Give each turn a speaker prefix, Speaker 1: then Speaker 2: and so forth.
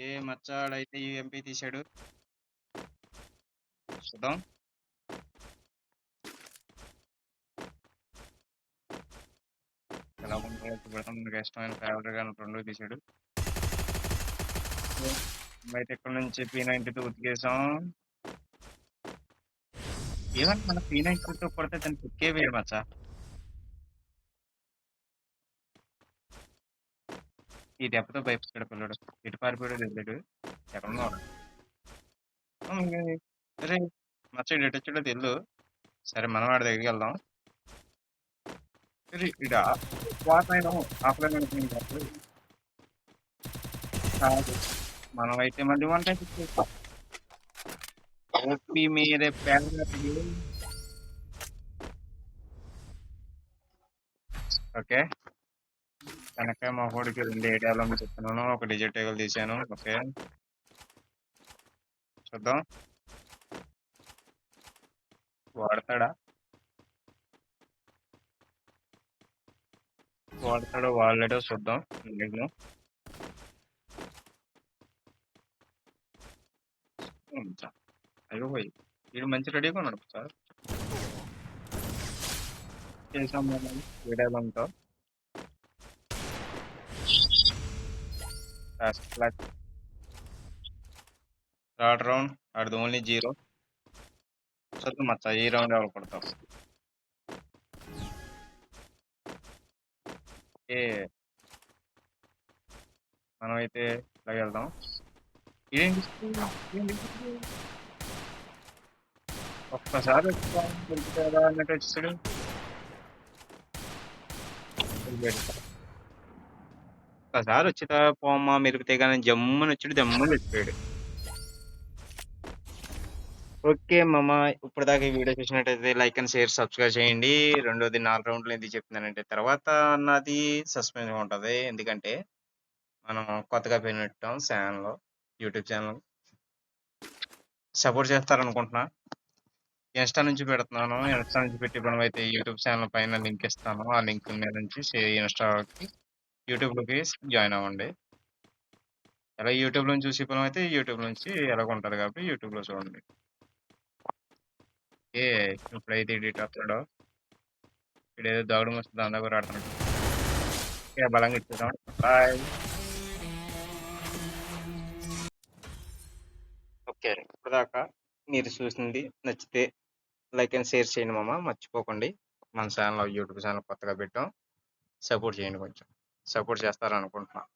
Speaker 1: ఏ మచ్చాడైతే UMP తీశాడు. చూద్దాం. ఎలా ఉంటుందో చూపెడతాం. నాకు ఇష్టమైన ఫేవరెట్ గా 2 తీశాడు. అయితే ఇక్కడ నుంచి P92 ఉతికేసాం. ఈవెన్ మన P92 కొడితే దానికి కిక్కే వేరు మచ్చా. ఈ దెబ్బతో భయపడ్డాడు పిల్లడు. ఎటు పారిపోయాడో తెలియదు. ఎక్కడున్నాడు? అరే మచ్చ ఇటు వచ్చాడో తెలియదు. సరే మనం వాడి దగ్గరికి వెళ్దాం. ఇడా వాటర్ ఆఫ్లైన్ అనుకుంటున్నాడు కాదు. మనం అయితే మళ్ళీ 1 ఓపీ మీరే ఓకే. కనుక మా కోడికి 2 ఏటాలని చెప్తున్నాను. ఒక డిజిట్ టేబుల్ తీసాను. ఓకే చూద్దాం. వాడతాడా వాడలేడో చూద్దాం. అయ్యో పోయి వీడు మంచి రెడీగా ఉన్నాడు సార్. చేసాం మనం వీడియోలంతా థర్డ్ రౌండ్ ఆడిది ఓన్లీ 0. చూద్దాం మచ్చ ఈ రౌండ్ ఎవరు కొడతాం. ఏ మనం అయితే ఇలాగ వెళ్దాం. ఏంటి ఒక్కసారి దొరుకుతారా అన్నట్టు వచ్చాడు. ఒక్కసారి వచ్చితే పోమ్మా మెరిపితే కానీ జమ్ముని వచ్చాడు. జమ్ముని వచ్చిపోయాడు. ఓకే మామ, ఇప్పుడు దాకా ఈ వీడియో చూసినట్టయితే లైక్ అండ్ షేర్ సబ్స్క్రైబ్ చేయండి. రెండోది 4 రౌండ్లు ఎందుకు చెప్తున్నానంటే తర్వాత నాది సస్పెన్స్ ఉంటుంది. ఎందుకంటే మనం కొత్తగా పెట్టాం ఛానల్లో, యూట్యూబ్ ఛానల్ సపోర్ట్ చేస్తారనుకుంటున్నా. ఇన్స్టా నుంచి పెడుతున్నాను. ఇన్స్టా నుంచి పెట్టి మనం అయితే యూట్యూబ్ ఛానల్ పైన లింక్ ఇస్తాను. ఆ లింక్ మీద నుంచి ఇన్స్టాకి యూట్యూబ్లోకి జాయిన్ అవ్వండి. ఎలా యూట్యూబ్ నుంచి చూసి పని అయితే యూట్యూబ్ నుంచి ఎలాగ ఉంటుంది కాబట్టి యూట్యూబ్లో చూడండి. ఏ ఇప్పుడైతే ఎడిట్ అవుతాడో ఇడేదో దాగుడు మస్తు దాని దగ్గర ఆడుతున్నాడు. బలంగా ఇచ్చేద్దాం. బాయ్. ఓకే, ఇప్పటిదాకా మీరు చూసింది నచ్చితే లైక్ అండ్ షేర్ చేయండి మామ, మర్చిపోకండి. మన ఛానల్ యూట్యూబ్ ఛానల్ కొత్తగా పెట్టాం. సపోర్ట్ చేయండి, కొంచెం సపోర్ట్ చేస్తారనుకుంటున్నాను.